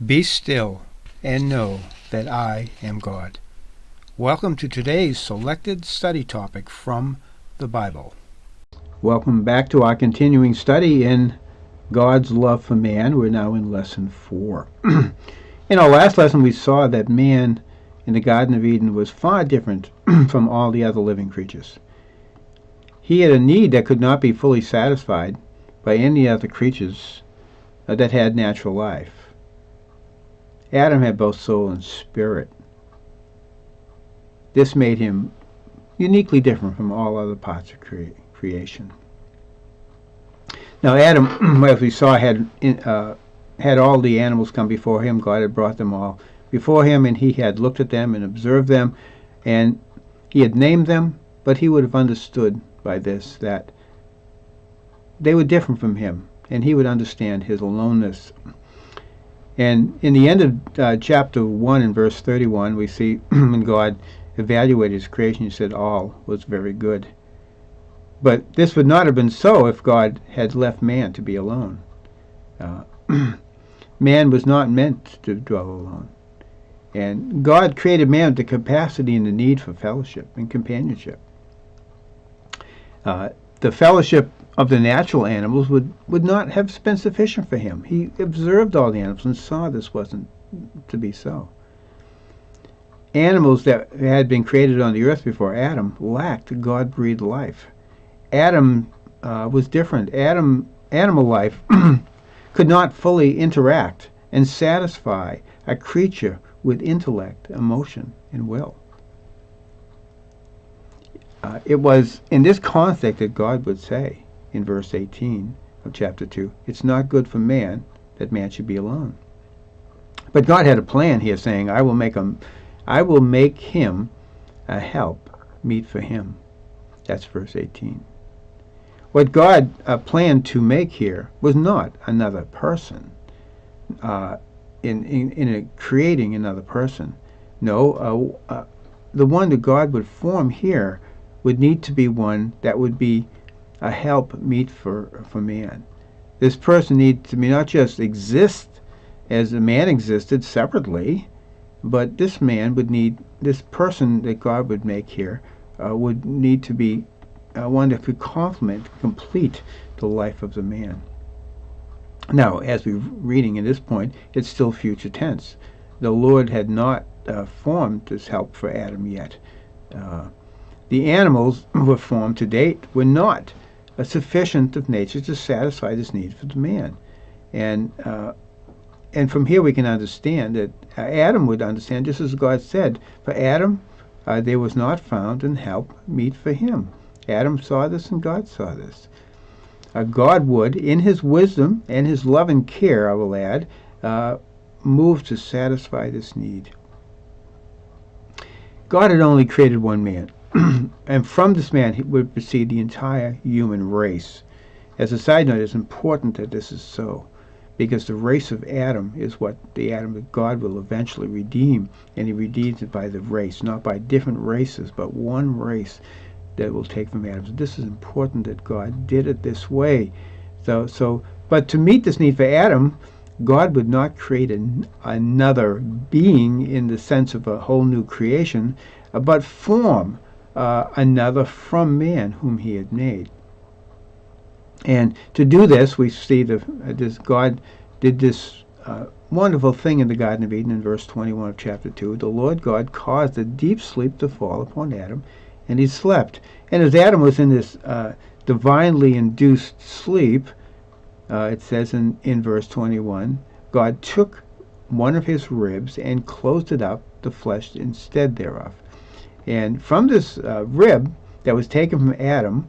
Be still and know that I am God. Welcome to today's selected study topic from the Bible. Welcome back to our continuing study in God's love for man. We're now in lesson 4. In our last lesson, we saw that man in the Garden of Eden was far different from all the other living creatures. He had a need that could not be fully satisfied by any other creatures that had natural life. Adam had both soul and spirit. This made him uniquely different from all other parts of creation. Now Adam, as we saw, had all the animals come before him. God had brought them all before him, and he had looked at them and observed them, and he had named them, but he would have understood by this that they were different from him, and he would understand his aloneness. And in the end of chapter 1 in verse 31, we see when God evaluated his creation, he said all was very good. But this would not have been so if God had left man to be alone. Man was not meant to dwell alone. And God created man with the capacity and the need for fellowship and companionship. The fellowship of the natural animals would not have been sufficient for him. He observed all the animals and saw this wasn't to be so. Animals that had been created on the earth before Adam lacked God-breathed life. Adam was different. Animal life could not fully interact and satisfy a creature with intellect, emotion, and will. It was in this context that God would say in verse 18 of chapter 2, it's not good for man that man should be alone. But God had a plan here, saying, I will make him a help meet for him. That's verse 18. What God planned to make here was not another person, in creating another person. No, the one that God would form here would need to be one that would be a help meet for man. This person needs to be not just exist as a man existed separately, but this person that God would make here would need to be one that could complement, complete the life of the man. Now, as we're reading at this point, it's still future tense. The Lord had not formed this help for Adam yet. The animals were formed to date were not sufficient of nature to satisfy this need for the man. And from here we can understand that Adam would understand, just as God said, for Adam there was not found an help meet for him. Adam saw this and God saw this. God would, in his wisdom and his love and care, I will add, move to satisfy this need. God had only created one man. And from this man would proceed the entire human race. As a side note, it's important that this is so, because the race of Adam is what the Adam that God will eventually redeem, and he redeems it by the race, not by different races, but one race that will take from Adam. So this is important that God did it this way. But to meet this need for Adam, God would not create another being in the sense of a whole new creation, but form another from man whom he had made. And to do this, we see God did this wonderful thing in the Garden of Eden in verse 21 of chapter 2. The Lord God caused a deep sleep to fall upon Adam, and he slept. And as Adam was in this divinely induced sleep, it says in verse 21, God took one of his ribs and closed it up, the flesh instead thereof. And from this rib that was taken from Adam,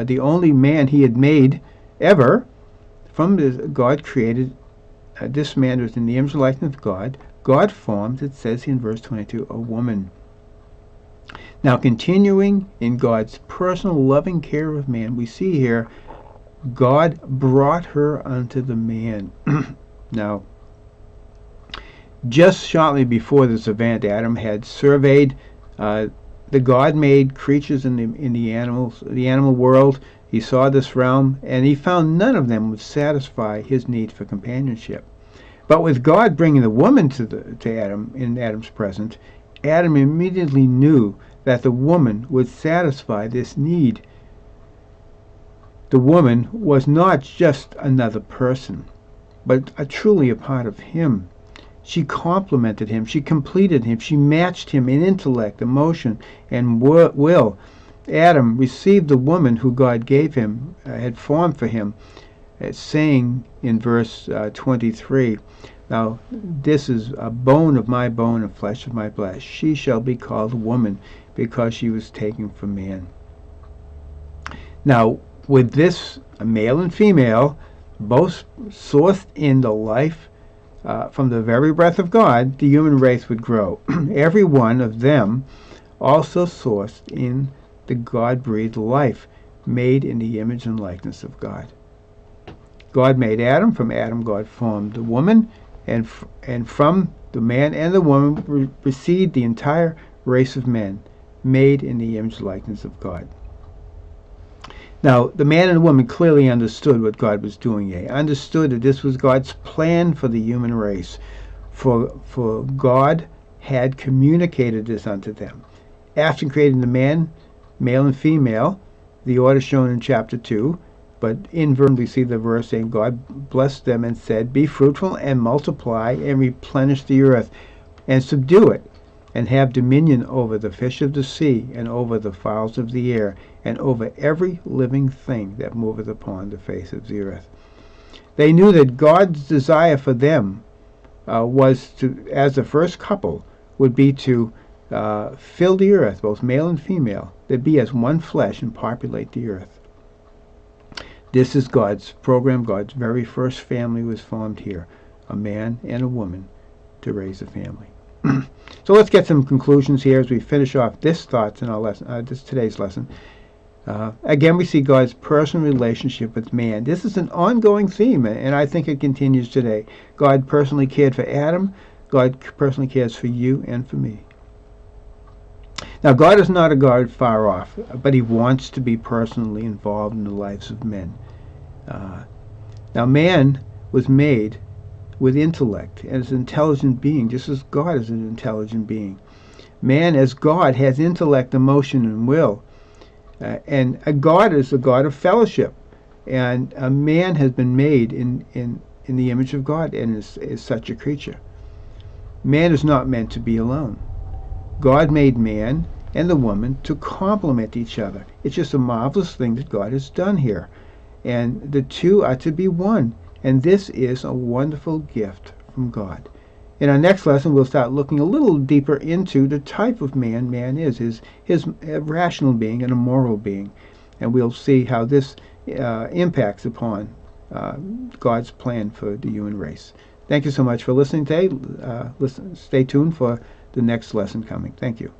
the only man he had made ever, from this, God created this man who was in the image and likeness of God. God formed, it says in verse 22, a woman. Now, continuing in God's personal loving care of man, we see here God brought her unto the man. Now, just shortly before this event, Adam had surveyed the God-made creatures in the animal world. He saw this realm, and he found none of them would satisfy his need for companionship. But with God bringing the woman to Adam in Adam's presence, Adam immediately knew that the woman would satisfy this need. The woman was not just another person, but truly a part of him. She complemented him. She completed him. She matched him in intellect, emotion, and will. Adam received the woman who God gave him, had formed for him, saying in verse 23, "Now this is a bone of my bone and flesh of my flesh. She shall be called woman, because she was taken from man." Now, with this, a male and female, both sourced in the life from the very breath of God, the human race would grow. Every one of them also sourced in the God-breathed life, made in the image and likeness of God. God made Adam. From Adam, God formed the woman, and from the man and the woman proceed the entire race of men, made in the image and likeness of God. Now, the man and the woman clearly understood what God was doing here. Understood that this was God's plan for the human race. For God had communicated this unto them. After creating the man, male and female, the order shown in chapter 2, but inverted we see the verse saying, God blessed them and said, "Be fruitful and multiply and replenish the earth and subdue it, and have dominion over the fish of the sea, and over the fowls of the air, and over every living thing that moveth upon the face of the earth." They knew that God's desire for them was to, as the first couple, would be to fill the earth, both male and female. They'd be as one flesh and populate the earth. This is God's program. God's very first family was formed here, a man and a woman, to raise a family. So let's get some conclusions here as we finish off this thoughts in our lesson, today's lesson. Again, we see God's personal relationship with man. This is an ongoing theme, and I think it continues today. God personally cared for Adam. God personally cares for you and for me. Now, God is not a God far off, but he wants to be personally involved in the lives of men. Now, man was made with intellect and is an intelligent being, just as God is an intelligent being. Man, as God, has intellect, emotion, and will. And a God is a God of fellowship. And a man has been made in the image of God and is such a creature. Man is not meant to be alone. God made man and the woman to complement each other. It's just a marvelous thing that God has done here. And the two are to be one. And this is a wonderful gift from God. In our next lesson, we'll start looking a little deeper into the type of man is, his rational being and a moral being. And we'll see how this impacts upon God's plan for the human race. Thank you so much for listening today. Stay tuned for the next lesson coming. Thank you.